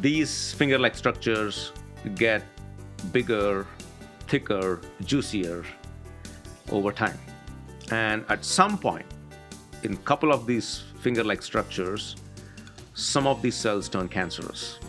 these finger-like structures get bigger, thicker, juicier over time. And at some point, in a couple of these finger-like structures, some of these cells turn cancerous.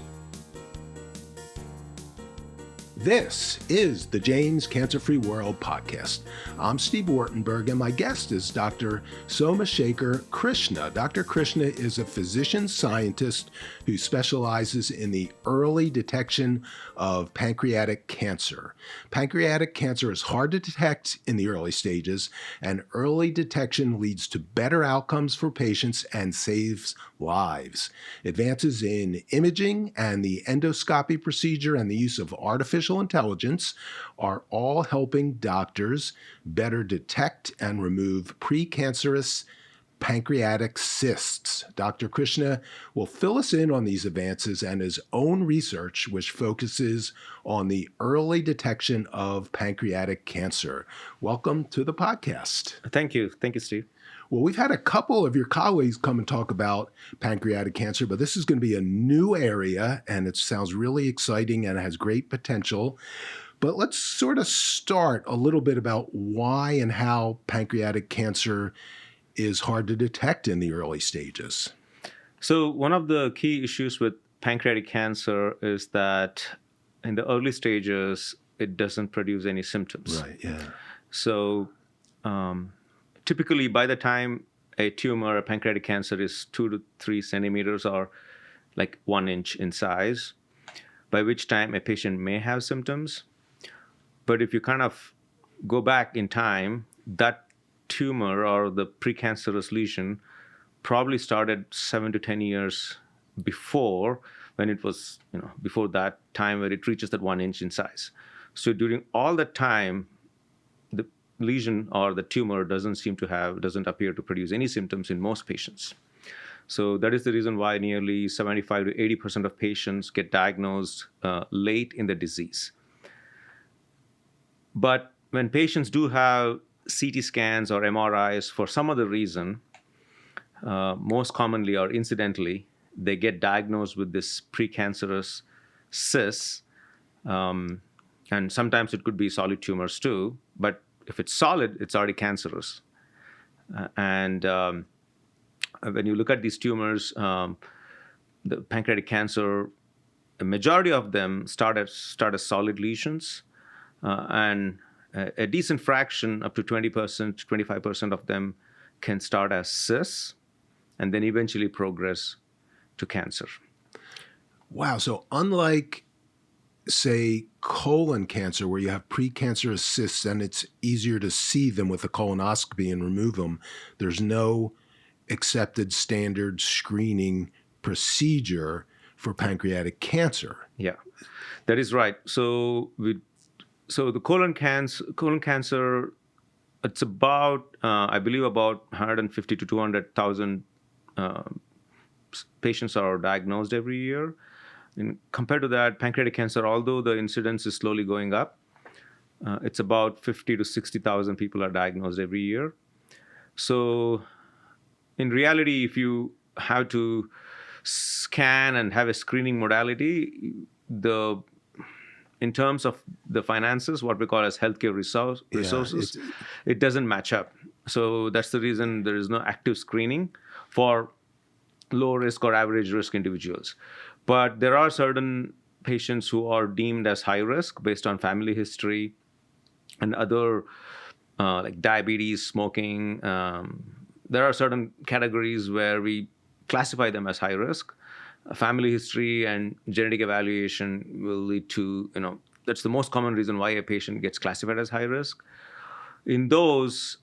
This is the Jane's Cancer-Free World podcast. I'm Steve Wartenberg, and my guest is Dr. Somashekar Krishna. Dr. Krishna is a physician scientist who specializes in the early detection of pancreatic cancer. Pancreatic cancer is hard to detect in the early stages, and early detection leads to better outcomes for patients and saves lives. Advances in imaging and the endoscopy procedure and the use of artificial intelligence are all helping doctors better detect and remove precancerous pancreatic cysts. Dr. Krishna will fill us in on these advances and his own research, which focuses on the early detection of pancreatic cancer. Welcome to the podcast. Thank you. Thank you, Steve. Well, we've had a couple of your colleagues come and talk about pancreatic cancer, but this is going to be a new area, and it sounds really exciting and has great potential. But let's sort of start a little bit about why and how pancreatic cancer is hard to detect in the early stages. So one of the key issues with pancreatic cancer is that in the early stages, it doesn't produce any symptoms. Right, yeah. So typically, by the time a tumor, a pancreatic cancer, is 2 to 3 centimeters or like 1 inch in size, by which time a patient may have symptoms. But if you kind of go back in time, that tumor or the precancerous lesion probably started 7 to 10 years before, when it was, before that time where it reaches that 1 inch in size. So during all that time, the lesion or the tumor doesn't appear to produce any symptoms in most patients. So that is the reason why nearly 75 to 80% of patients get diagnosed late in the disease. But when patients do have CT scans or MRIs for some other reason, most commonly or incidentally, they get diagnosed with this precancerous cysts, and sometimes it could be solid tumors too, but if it's solid, it's already cancerous. And when you look at these tumors, the pancreatic cancer, a majority of them start as solid lesions, and a decent fraction, up to 20%, 25% of them can start as cysts and then eventually progress to cancer. Wow. So unlike, say, colon cancer, where you have precancerous cysts and it's easier to see them with a colonoscopy and remove them, there's no accepted standard screening procedure for pancreatic cancer. Yeah, that is right. So the colon cancer, it's about, I believe, about 150 to 200,000 patients are diagnosed every year. And compared to that, pancreatic cancer, although the incidence is slowly going up, it's about 50 to 60,000 people are diagnosed every year. So in reality, if you have to scan and have a screening modality, in terms of the finances, what we call as healthcare resources, it doesn't match up. So that's the reason there is no active screening for low risk or average risk individuals. But there are certain patients who are deemed as high risk based on family history and other like diabetes, smoking. There are certain categories where we classify them as high risk. Family history and genetic evaluation will lead to, that's the most common reason why a patient gets classified as high risk. In those,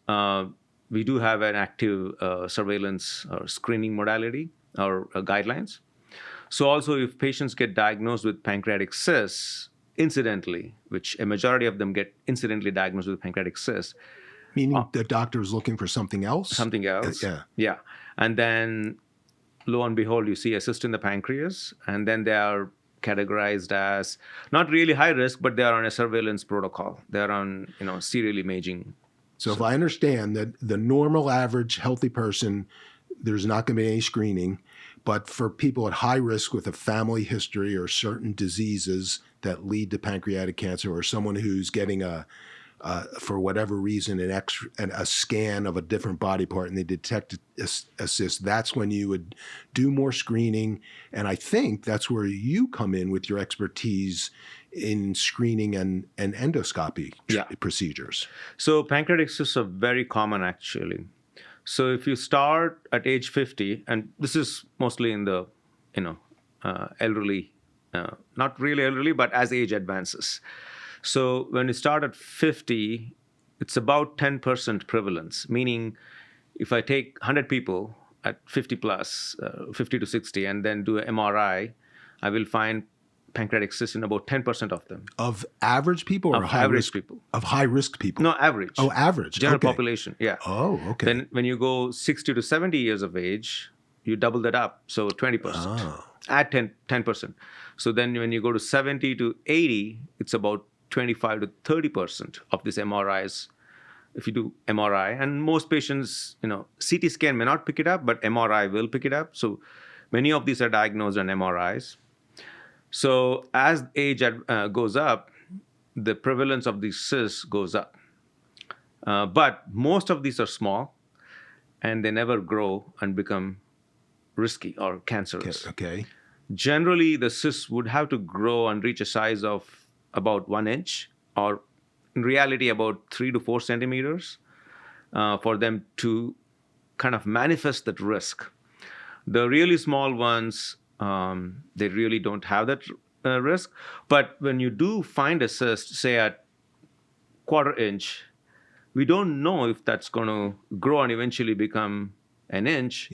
we do have an active surveillance or screening modality or guidelines. So also if patients get diagnosed with pancreatic cysts, incidentally, which a majority of them get incidentally diagnosed with pancreatic cysts. Meaning the doctor is looking for something else? Something else. Yeah. And then lo and behold, you see a cyst in the pancreas, and then they are categorized as not really high risk, but they are on a surveillance protocol. They're on, serial imaging. So if I understand that the normal average healthy person there's not going to be any screening. But for people at high risk with a family history or certain diseases that lead to pancreatic cancer, or someone who's getting for whatever reason, a scan of a different body part and they detect a cyst, that's when you would do more screening. And I think that's where you come in with your expertise in screening and endoscopy procedures. So pancreatic cysts are very common, actually. So if you start at age 50, and this is mostly in the, elderly, not really elderly, but as age advances. So when you start at 50, it's about 10% prevalence, meaning if I take 100 people at 50 plus, 50 to 60, and then do an MRI, I will find pancreatic cysts in about 10% of them. Of average people or of high risk people? Of high risk people? No, average. Oh, average. General population, yeah. Oh, okay. Then when you go 60 to 70 years of age, you double that up, so 20%. Add 10%. So then when you go to 70 to 80, it's about 25 to 30% of these MRIs. If you do MRI, and most patients, CT scan may not pick it up, but MRI will pick it up. So many of these are diagnosed on MRIs. So as age goes up, the prevalence of these cysts goes up. But most of these are small, and they never grow and become risky or cancerous. Okay. Generally, the cysts would have to grow and reach a size of about 1 inch, or in reality about 3 to 4 centimeters, for them to kind of manifest that risk. The really small ones, they really don't have that risk. But when you do find a cyst, say at 1/4 inch, we don't know if that's going to grow and eventually become 1 inch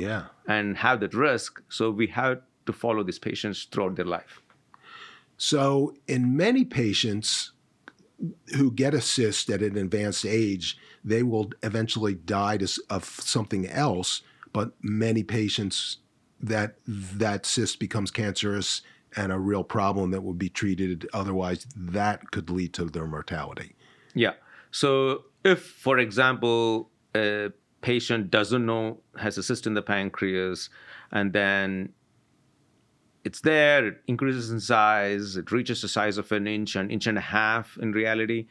and have that risk. So we have to follow these patients throughout their life. So in many patients who get a cyst at an advanced age, they will eventually die of something else. But many patients, that cyst becomes cancerous and a real problem that will be treated otherwise, that could lead to their mortality. Yeah. So if, for example, a patient doesn't know, has a cyst in the pancreas, and then it's there, it increases in size, it reaches the size of 1 inch, 1.5 inches in reality,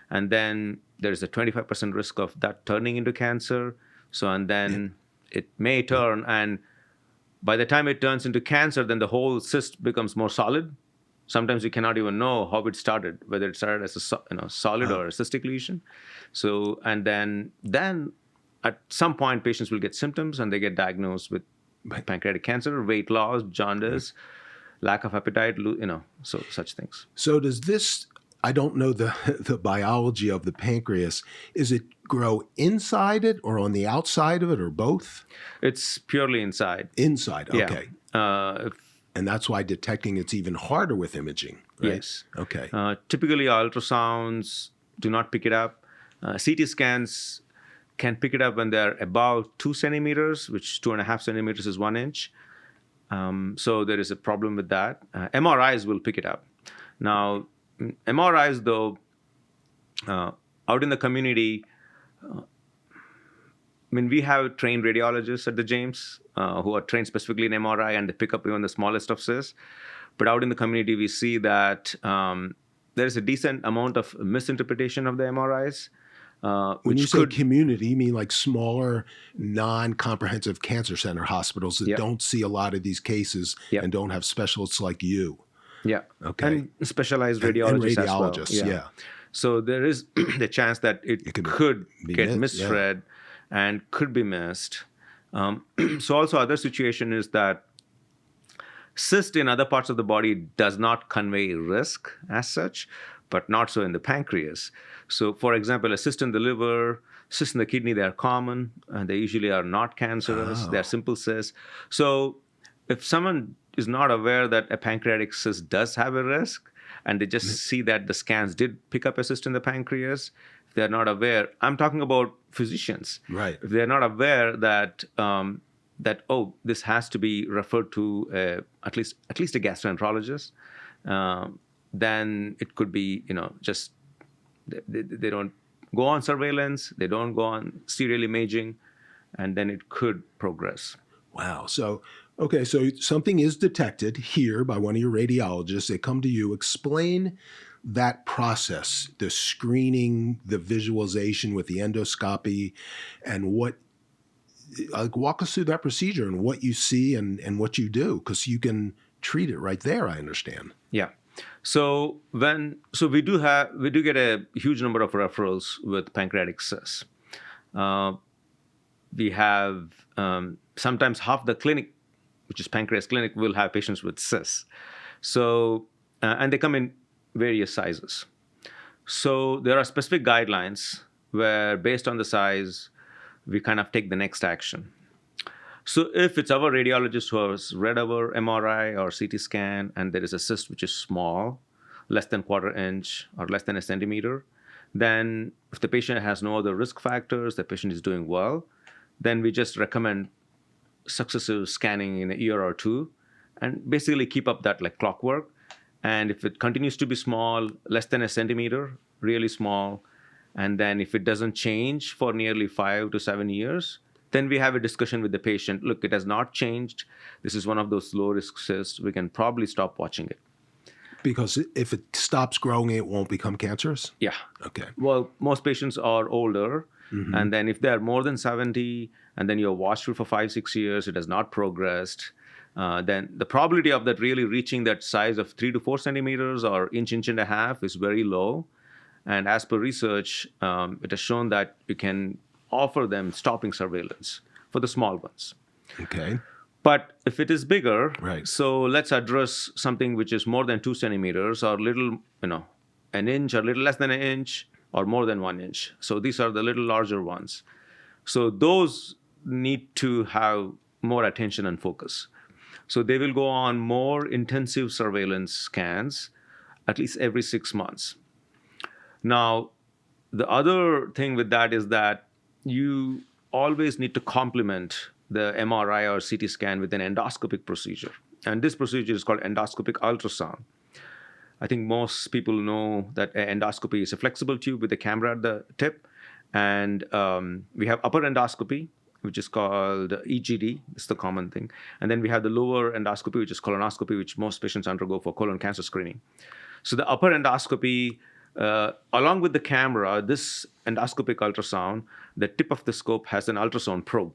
and then there's a 25% risk of that turning into cancer. So, and then it may turn, and by the time it turns into cancer, then the whole cyst becomes more solid. Sometimes you cannot even know how it started, whether it started as a solid or a cystic lesion. So, and then at some point, patients will get symptoms and they get diagnosed with pancreatic cancer, weight loss, jaundice, lack of appetite, so such things. So does this, I don't know the biology of the pancreas, is it grow inside it or on the outside of it or both? It's purely inside. Inside, okay. Yeah. And that's why detecting it's even harder with imaging, right? Yes. Okay. Typically, ultrasounds do not pick it up. CT scans can pick it up when they're about 2 centimeters, which 2.5 centimeters is 1 inch. So there is a problem with that. MRIs will pick it up. Now, MRIs, though, out in the community, we have trained radiologists at the James who are trained specifically in MRI, and they pick up even the smallest of cysts. But out in the community, we see that there is a decent amount of misinterpretation of the MRIs. When you say community, you mean like smaller, non-comprehensive cancer center hospitals that don't see a lot of these cases and don't have specialists like you. Yeah. Okay. And specialized radiologists, and radiologists as well. yeah. So there is the chance that it could get misread and could be missed. So also other situation is that cyst in other parts of the body does not convey risk as such, but not so in the pancreas. So for example, a cyst in the liver, cysts in the kidney, they are common, and they usually are not cancerous. They are simple cysts. So if someone is not aware that a pancreatic cyst does have a risk, and they just see that the scans did pick up a cyst in the pancreas, if they're not aware, I'm talking about physicians. Right. If they're not aware that this has to be referred to at least a gastroenterologist, then it could be just they don't go on surveillance, they don't go on serial imaging, and then it could progress. Wow. So, okay, so something is detected here by one of your radiologists. They come to you. Explain that process, the screening, the visualization with the endoscopy, and what, like, walk us through that procedure and what you see and what you do, because you can treat it right there, I understand. Yeah. So we do get a huge number of referrals with pancreatic cysts. Uh, we have sometimes half the clinic, which is pancreas clinic, will have patients with cysts. So and they come in various sizes. So there are specific guidelines where, based on the size, we kind of take the next action. So if it's our radiologist who has read our MRI or CT scan and there is a cyst which is small, less than quarter inch or less than a centimeter, then if the patient has no other risk factors, the patient is doing well, then we just recommend successive scanning in a year or two and basically keep up that like clockwork. And if it continues to be small, less than a centimeter, really small, and then if it doesn't change for nearly 5 to 7 years, then we have a discussion with the patient. Look, it has not changed. This is one of those low risk cysts. We can probably stop watching it. Because if it stops growing, it won't become cancerous? Yeah. Okay. Well, most patients are older. Mm-hmm. And then if they're more than 70, and then you're watched for 5, 6 years, it has not progressed, then the probability of that really reaching that size of 3 to 4 centimeters or inch and a half is very low. And as per research, it has shown that you can offer them stopping surveillance for the small ones. Okay. But if it is bigger, Right. so let's address something which is more than 2 centimeters or little, an inch or little less than an inch or more than 1 inch. So these are the little larger ones. So those need to have more attention and focus. So they will go on more intensive surveillance scans at least every 6 months. Now, the other thing with that is that you always need to complement the MRI or CT scan with an endoscopic procedure. And this procedure is called endoscopic ultrasound. I think most people know that endoscopy is a flexible tube with a camera at the tip. And we have upper endoscopy, which is called EGD. It's the common thing. And then we have the lower endoscopy, which is colonoscopy, which most patients undergo for colon cancer screening. So the upper endoscopy, along with the camera, this endoscopic ultrasound, the tip of the scope has an ultrasound probe.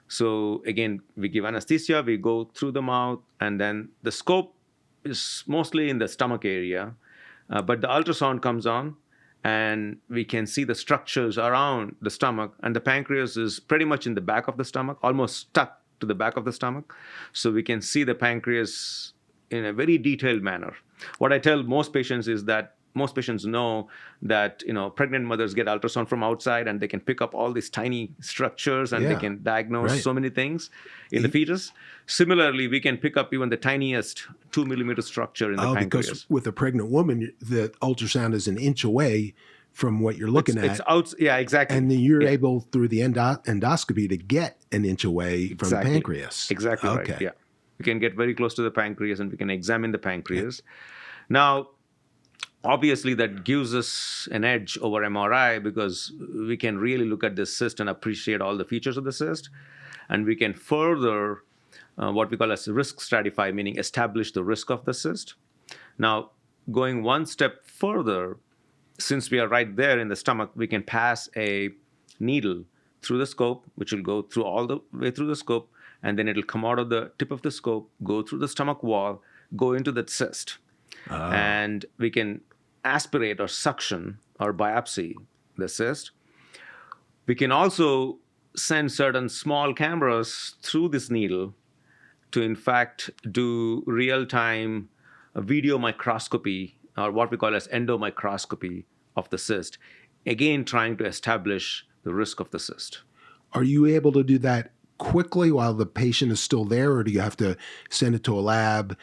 So again, we give anesthesia, we go through the mouth, and then the scope is mostly in the stomach area, but the ultrasound comes on, and we can see the structures around the stomach, and the pancreas is pretty much in the back of the stomach, almost stuck to the back of the stomach. So we can see the pancreas in a very detailed manner. What I tell most patients is that most patients know that pregnant mothers get ultrasound from outside and they can pick up all these tiny structures and they can diagnose so many things in the fetus. Similarly, we can pick up even the tiniest 2 millimeter structure in the pancreas. Because with a pregnant woman, the ultrasound is an inch away from what you're looking at. It's out, yeah, exactly. And then you're able, through the endoscopy, to get an inch away from the pancreas. Exactly right, yeah. We can get very close to the pancreas and we can examine the pancreas. Now, obviously, that gives us an edge over MRI because we can really look at this cyst and appreciate all the features of the cyst. And we can further what we call as risk stratify, meaning establish the risk of the cyst. Now, going one step further, since we are right there in the stomach, we can pass a needle through the scope, which will go through all the way through the scope, and then it'll come out of the tip of the scope, go through the stomach wall, go into that cyst. And we can aspirate or suction or biopsy the cyst. We can also send certain small cameras through this needle to, in fact, do real-time video microscopy, or what we call as endomicroscopy of the cyst, again trying to establish the risk of the cyst. Are you able to do that quickly while the patient is still there, or do you have to send it to a lab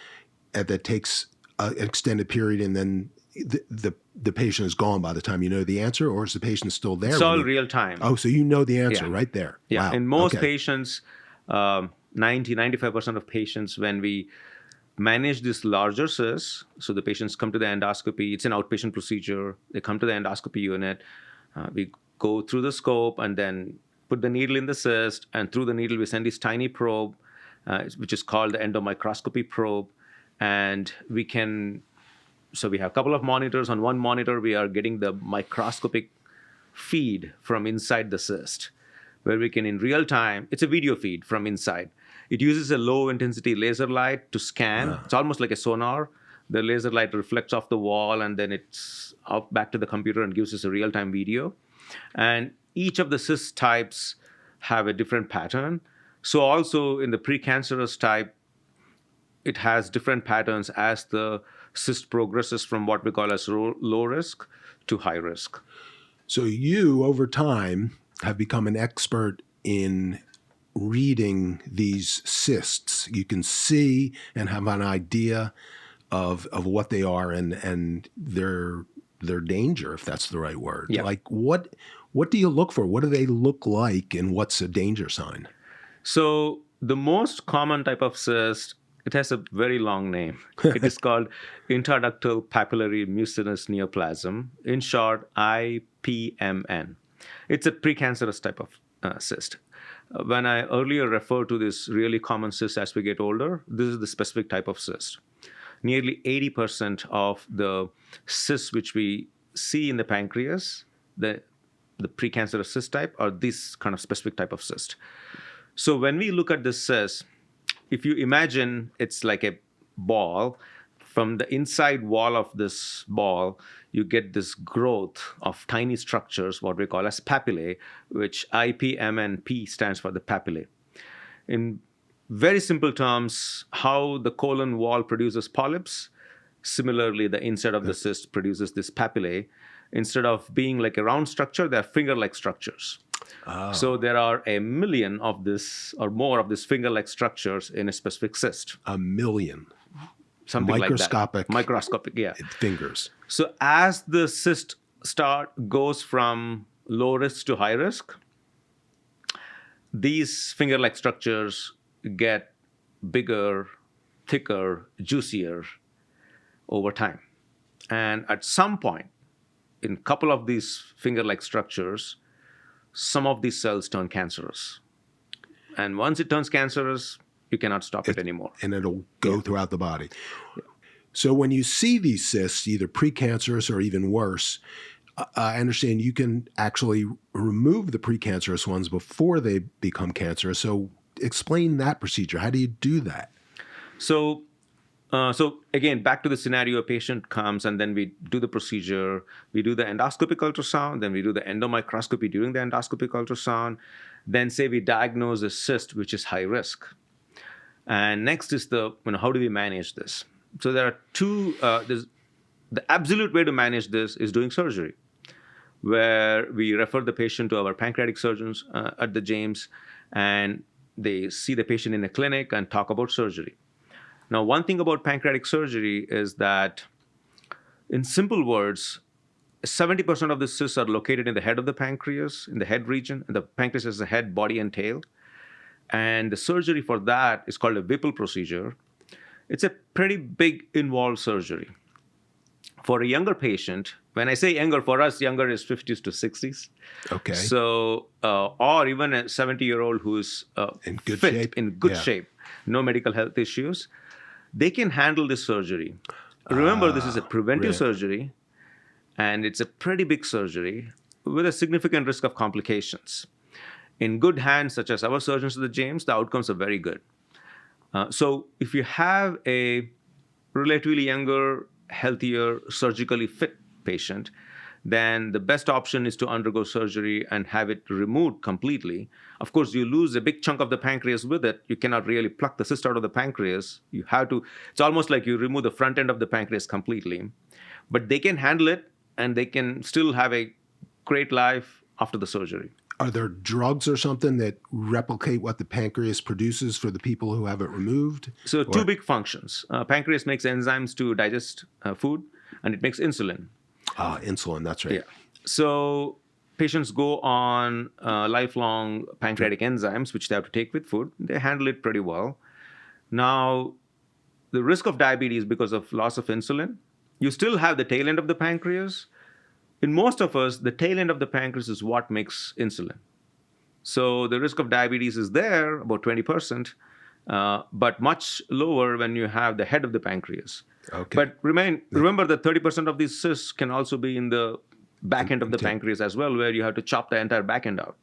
that takes an extended period and then the patient is gone by the time you know the answer, or is the patient still there? It's all real time. Oh, so you know the answer right there. Yeah. Wow. In most patients, 95% of patients, when we manage this larger cyst, so the patients come to the endoscopy, it's an outpatient procedure. They come to the endoscopy unit. We go through the scope and then put the needle in the cyst, and through the needle we send this tiny probe, which is called the endomicroscopy probe. And we have a couple of monitors. On one monitor, we are getting the microscopic feed from inside the cyst, where we can, in real time, it's a video feed from inside. It uses a low intensity laser light to scan. It's almost like a sonar. The laser light reflects off the wall, and then it's out back to the computer and gives us a real time video. And each of the cyst types have a different pattern. So also in the precancerous type, it has different patterns as the cyst progresses from what we call as low risk to high risk. So you, over time, have become an expert in reading these cysts. You can see and have an idea of what they are and their danger, if that's the right word. Yeah. Like what do you look for? What do they look like, and what's a danger sign? So the most common type of cyst, it has a very long name. It is called intraductal papillary mucinous neoplasm, in short, IPMN. It's a precancerous type of cyst. When I earlier referred to this really common cyst as we get older, this is the specific type of cyst. Nearly 80% of the cysts which we see in the pancreas, the precancerous cyst type, are this kind of specific type of cyst. So when we look at this cyst, if you imagine it's like a ball, from the inside wall of this ball, you get this growth of tiny structures, what we call as papillae, which IPMNP stands for the papillae. In very simple terms, how the colon wall produces polyps, similarly, the inside of the cyst produces this papillae. Instead of being like a round structure, they're finger-like structures. Oh. So there are 1 million of this or more of these finger-like structures in a specific cyst. 1 million. Something microscopic. Like that. Microscopic, yeah. Fingers. So as the cyst goes from low risk to high risk, these finger-like structures get bigger, thicker, juicier over time. And at some point, in a couple of these finger-like structures, some of these cells turn cancerous. And once it turns cancerous, you cannot stop it anymore. And it'll go throughout the body. Yeah. So when you see these cysts, either precancerous or even worse, I understand you can actually remove the precancerous ones before they become cancerous. So explain that procedure. How do you do that? So again, back to the scenario, a patient comes and then we do the procedure. We do the endoscopic ultrasound, then we do the endomicroscopy during the endoscopic ultrasound. Then say we diagnose a cyst, which is high risk. And next is how do we manage this? So there are two, the absolute way to manage this is doing surgery, where we refer the patient to our pancreatic surgeons at the James, and they see the patient in a clinic and talk about surgery. Now, one thing about pancreatic surgery is that, in simple words, 70% of the cysts are located in the head of the pancreas, in the head region. And the pancreas has a head, body, and tail. And the surgery for that is called a Whipple procedure. It's a pretty big involved surgery. For a younger patient, when I say younger, for us, younger is 50s to 60s. Okay. So, or even a 70-year-old who's in good fit, shape. in good shape, no medical health issues, they can handle this surgery. Remember, this is a preventive surgery, and it's a pretty big surgery with a significant risk of complications. In good hands, such as our surgeons at the James, the outcomes are very good. So if you have a relatively younger, healthier, surgically fit patient, then the best option is to undergo surgery and have it removed completely. Of course, you lose a big chunk of the pancreas with it. You cannot really pluck the cyst out of the pancreas. You have to, it's almost like you remove the front end of the pancreas completely. But they can handle it, and they can still have a great life after the surgery. Are there drugs or something that replicate what the pancreas produces for the people who have it removed? So two big functions. Pancreas makes enzymes to digest food, and it makes insulin. Insulin, that's right. Yeah. So patients go on lifelong pancreatic enzymes, which they have to take with food. They handle it pretty well. Now, the risk of diabetes because of loss of insulin, you still have the tail end of the pancreas. In most of us, the tail end of the pancreas is what makes insulin. So the risk of diabetes is there, about 20%. but much lower when you have the head of the pancreas. Okay. But remember that 30% of these cysts can also be in the back end of the pancreas as well, where you have to chop the entire back end out.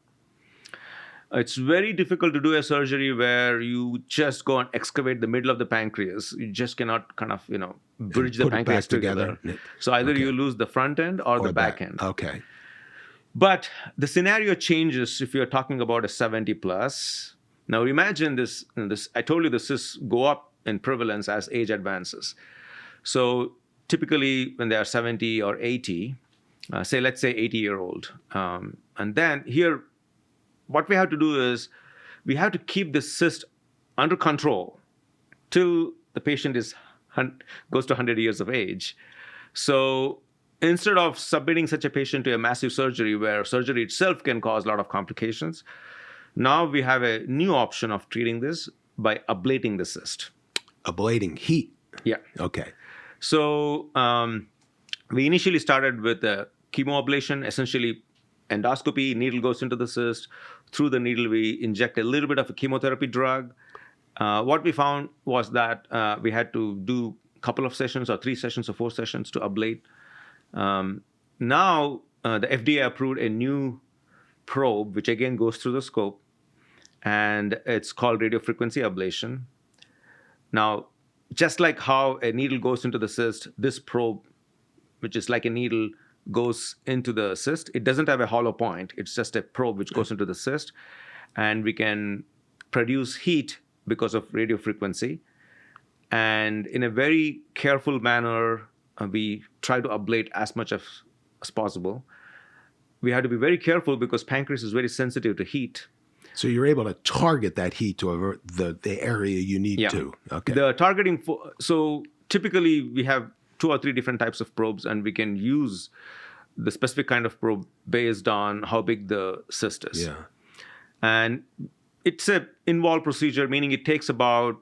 It's very difficult to do a surgery where you just go and excavate the middle of the pancreas. You just cannot kind of, bridge the pancreas together. So either you lose the front end or the back end. Okay. But the scenario changes if you're talking about a 70 plus. Now imagine this, I told you the cysts go up in prevalence as age advances. So typically when they are 70 or 80, let's say 80-year-old. And then here, what we have to do is we have to keep the cyst under control till the patient goes to 100 years of age. So instead of submitting such a patient to a massive surgery where surgery itself can cause a lot of complications, now we have a new option of treating this by ablating the cyst. Ablating heat? Yeah. Okay. So we initially started with a chemoablation, essentially endoscopy, needle goes into the cyst. Through the needle, we inject a little bit of a chemotherapy drug. What we found was that we had to do a couple of sessions or 3 sessions or 4 sessions to ablate. Now, the FDA approved a new probe, which again goes through the scope, and it's called radiofrequency ablation. Now, just like how a needle goes into the cyst, this probe, which is like a needle, goes into the cyst. It doesn't have a hollow point. It's just a probe which goes into the cyst. And we can produce heat because of radiofrequency. And in a very careful manner, we try to ablate as much as possible. We have to be very careful because pancreas is very sensitive to heat. So you're able to target that heat to avert the area you need to. Okay. The targeting, so typically we have 2 or 3 different types of probes, and we can use the specific kind of probe based on how big the cyst is. Yeah. And it's an involved procedure, meaning it takes about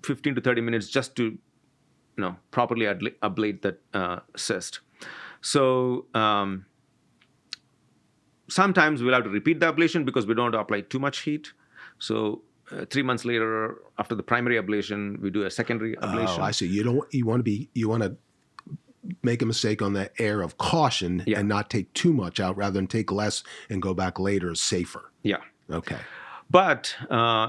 15 to 30 minutes just to properly ablate that cyst. So sometimes we'll have to repeat the ablation because we don't want to apply too much heat. So 3 months later, after the primary ablation, we do a secondary ablation. Oh, I see. You want to make a mistake on the air of caution and not take too much out, rather than take less and go back later, safer. Yeah. Okay. But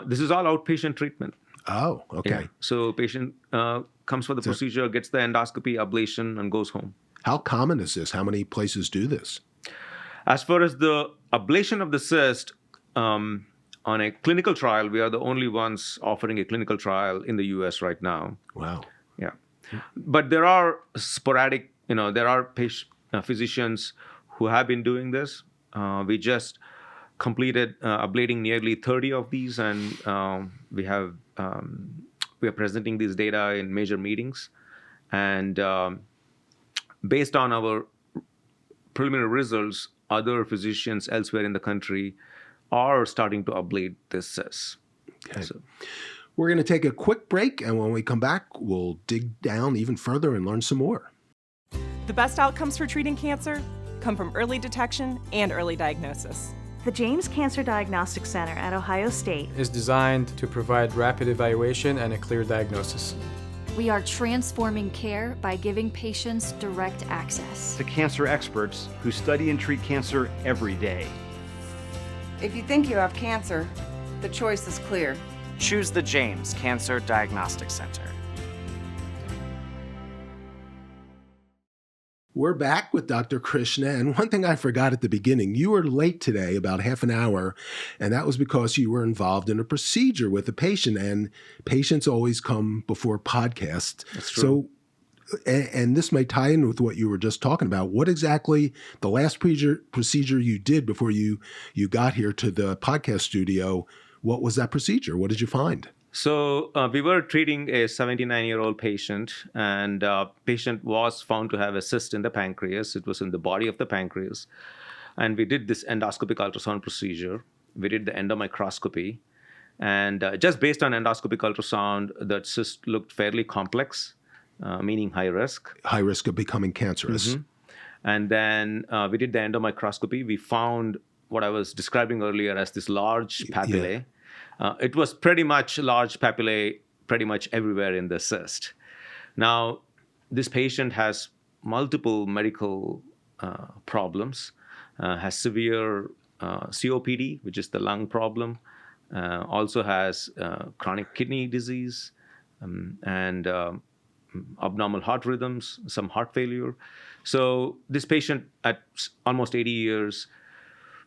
this is all outpatient treatment. Oh, okay. Yeah. So patient comes for the procedure, gets the endoscopy, ablation, and goes home. How common is this? How many places do this? As far as the ablation of the cyst, on a clinical trial, we are the only ones offering a clinical trial in the U.S. right now. Wow. Yeah. But there are sporadic, there are physicians who have been doing this. We just completed ablating nearly 30 of these, and we are presenting these data in major meetings. And based on our preliminary results, other physicians elsewhere in the country are starting to ablate this cyst. Okay. So we're going to take a quick break, and when we come back, we'll dig down even further and learn some more. The best outcomes for treating cancer come from early detection and early diagnosis. The James Cancer Diagnostic Center at Ohio State is designed to provide rapid evaluation and a clear diagnosis. We are transforming care by giving patients direct access to cancer experts who study and treat cancer every day. If you think you have cancer, the choice is clear. Choose the James Cancer Diagnostic Center. We're back with Dr. Krishna, and one thing I forgot at the beginning, you were late today, about half an hour, and that was because you were involved in a procedure with a patient, and patients always come before podcasts. That's true. So, and this may tie in with what you were just talking about. What exactly the last procedure you did before you got here to the podcast studio, what was that procedure? What did you find? So we were treating a 79-year-old patient, and patient was found to have a cyst in the pancreas. It was in the body of the pancreas. And we did this endoscopic ultrasound procedure. We did the endomicroscopy. And just based on endoscopic ultrasound, the cyst looked fairly complex, meaning high risk. High risk of becoming cancerous. Mm-hmm. And then we did the endomicroscopy. We found what I was describing earlier as this large papillae. It was pretty much large papillae pretty much everywhere in the cyst. Now, this patient has multiple medical problems, has severe COPD, which is the lung problem, also has chronic kidney disease, and abnormal heart rhythms, some heart failure. So this patient at almost 80 years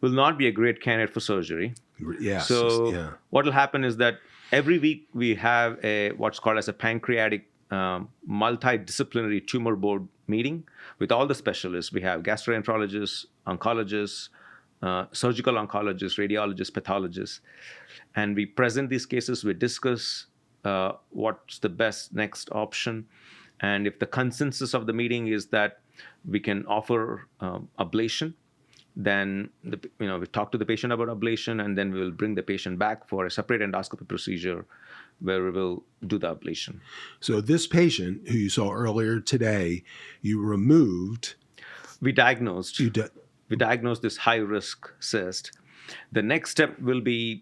will not be a great candidate for surgery. Yes. So Yeah. what will happen is that every week we have what's called as a pancreatic multidisciplinary tumor board meeting with all the specialists. We have gastroenterologists, oncologists, surgical oncologists, radiologists, pathologists, and we present these cases. We discuss what's the best next option, and if the consensus of the meeting is that we can offer ablation, then we talk to the patient about ablation, and then we will bring the patient back for a separate endoscopy procedure where we will do the ablation. So this patient who you saw earlier today, you removed. We diagnosed. We diagnosed this high-risk cyst. The next step will be,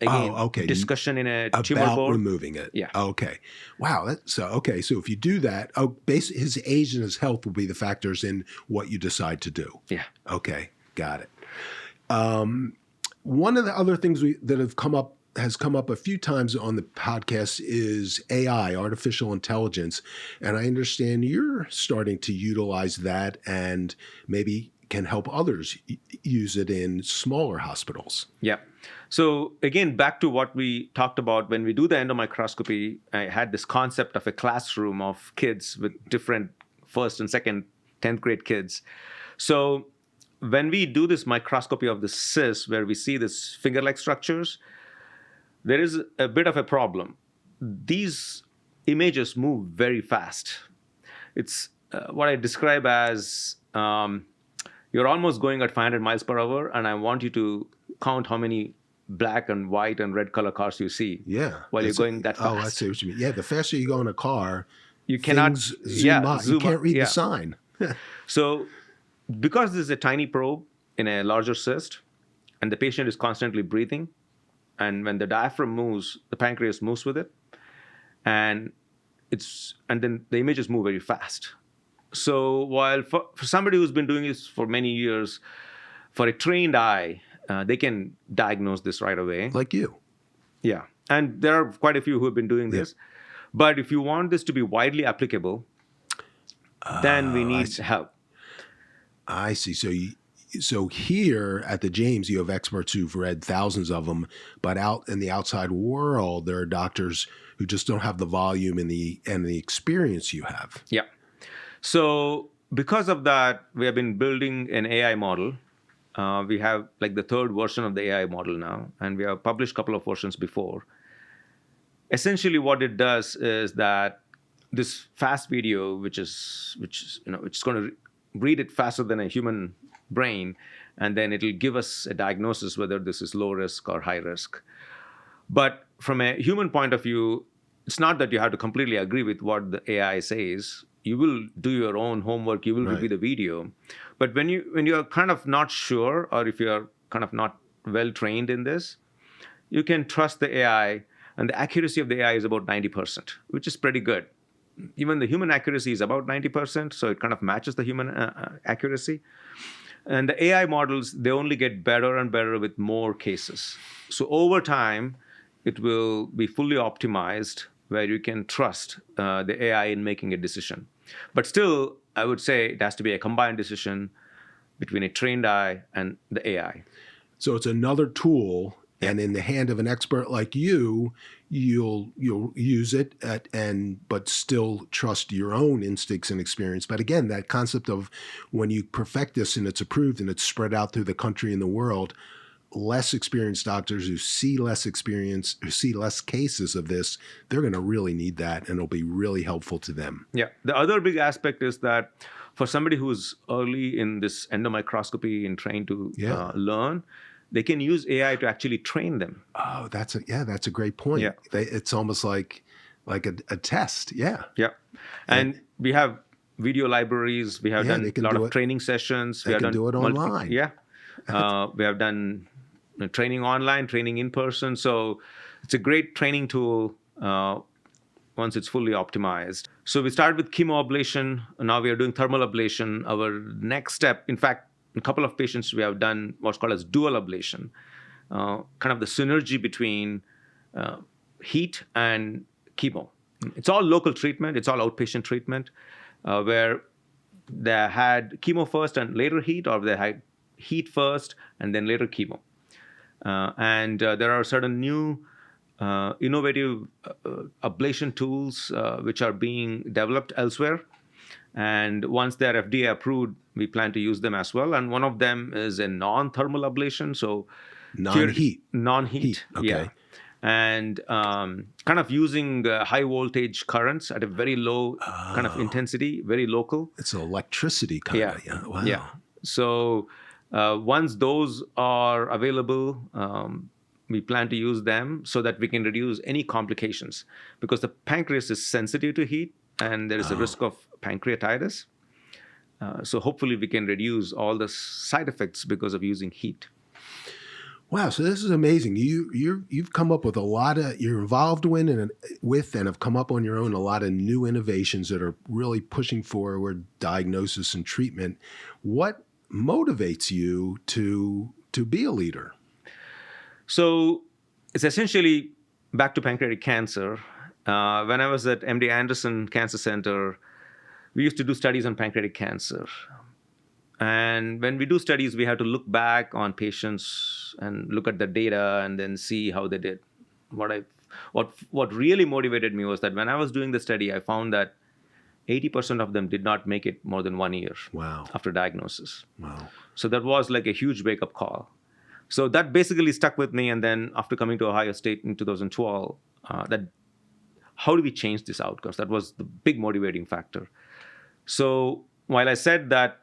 again, discussion in a tumor about board. Removing it. Yeah. Okay. Wow. So if you do that, his age and his health will be the factors in what you decide to do. Yeah. Okay. Got it. One of the other things that has come up a few times on the podcast is AI, artificial intelligence. And I understand you're starting to utilize that and maybe can help others use it in smaller hospitals. Yeah. So again, back to what we talked about when we do the endomicroscopy, I had this concept of a classroom of kids with different first and second 10th grade kids. So when we do this microscopy of the cyst, where we see these finger-like structures, there is a bit of a problem. These images move very fast. It's what I describe as you're almost going at 500 miles per hour, and I want you to count how many black and white and red color cars you see. Yeah. While you're going that fast. Oh, I see what you mean. Yeah, the faster you go in a car, you cannot zoom out. You can't read the sign. So because this is a tiny probe in a larger cyst, and the patient is constantly breathing, and when the diaphragm moves, the pancreas moves with it, and then the images move very fast. So while for somebody who's been doing this for many years, for a trained eye, they can diagnose this right away. Like you. Yeah. And there are quite a few who have been doing this. But if you want this to be widely applicable, then we need help. I see. So here at the James, you have experts who've read thousands of them, but out in the outside world, there are doctors who just don't have the volume and the experience you have. Yeah. So because of that, we have been building an AI model. We have like the third version of the AI model now, and we have published a couple of versions before. Essentially, what it does is that this fast video, which is going to read it faster than a human brain, and then it'll give us a diagnosis whether this is low risk or high risk. But from a human point of view, it's not that you have to completely agree with what the AI says. You will do your own homework. You will review the video. But when you're kind of not sure, or if you're kind of not well trained in this, you can trust the AI, and the accuracy of the AI is about 90%, which is pretty good. Even the human accuracy is about 90%, so it kind of matches the human accuracy. And the AI models, they only get better and better with more cases. So over time, it will be fully optimized where you can trust the AI in making a decision. But still, I would say it has to be a combined decision between a trained eye and the AI. So it's another tool, and in the hand of an expert like you, you'll use it but still trust your own instincts and experience. But again, that concept of when you perfect this and it's approved and it's spread out through the country and the world, less experienced doctors who see less experience, who see less cases of this, they're going to really need that, and it'll be really helpful to them. Yeah. The other big aspect is that for somebody who's early in this endomicroscopy and trying to learn, they can use AI to actually train them. Oh, that's a great point. Yeah. It's almost like a test. Yeah. Yeah. And we have video libraries. We have done a lot of training sessions. They can do it online. Yeah. We have done training online, training in person. So it's a great training tool once it's fully optimized. So we started with chemoablation. Now we are doing thermal ablation. Our next step, in fact, in a couple of patients, we have done what's called as dual ablation, kind of the synergy between heat and chemo. It's all local treatment. It's all outpatient treatment, where they had chemo first and later heat, or they had heat first and then later chemo. And there are certain new innovative ablation tools which are being developed elsewhere. And once they're FDA approved, we plan to use them as well. And one of them is a non-thermal ablation. So non-heat. Non-heat, okay. Yeah. And kind of using high voltage currents at a very low kind of intensity, very local. It's electricity kind of. Yeah. Wow. Yeah. So once those are available, we plan to use them so that we can reduce any complications, because the pancreas is sensitive to heat and there is a risk of pancreatitis. So hopefully we can reduce all the side effects because of using heat. Wow, so this is amazing. You've come up with a lot of, you're involved with and have come up on your own a lot of new innovations that are really pushing forward diagnosis and treatment. What motivates you to be a leader? So it's essentially back to pancreatic cancer. When I was at MD Anderson Cancer Center, we used to do studies on pancreatic cancer. And when we do studies, we have to look back on patients and look at the data and then see how they did. What really motivated me was that when I was doing the study, I found that 80% of them did not make it more than 1 year after diagnosis. Wow. So that was like a huge wake-up call. So that basically stuck with me. And then after coming to Ohio State in 2012, that how do we change these outcomes? That was the big motivating factor. So while I said that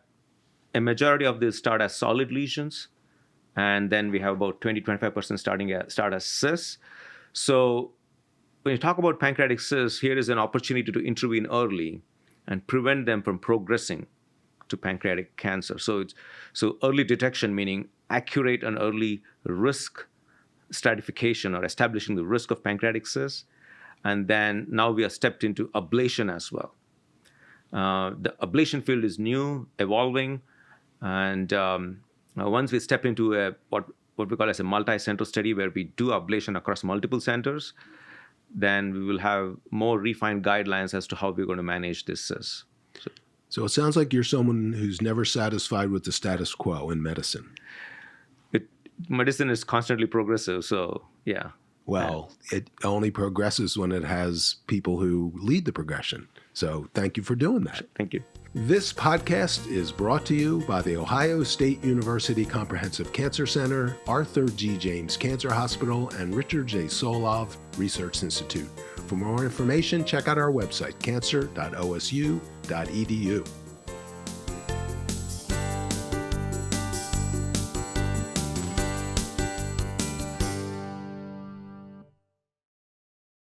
a majority of these start as solid lesions, and then we have about 20-25% start as cysts. So when you talk about pancreatic cysts, here is an opportunity to intervene early and prevent them from progressing to pancreatic cancer. So early detection, meaning accurate and early risk stratification or establishing the risk of pancreatic cysts. And then now we are stepped into ablation as well. The ablation field is new, evolving, and once we step into what we call as a multi-center study where we do ablation across multiple centers, then we will have more refined guidelines as to how we're going to manage this cyst. So it sounds like you're someone who's never satisfied with the status quo in medicine. Medicine is constantly progressive, so yeah. Well, it only progresses when it has people who lead the progression. So thank you for doing that. Thank you. This podcast is brought to you by the Ohio State University Comprehensive Cancer Center, Arthur G. James Cancer Hospital, and Richard J. Solove Research Institute. For more information, check out our website, cancer.osu.edu.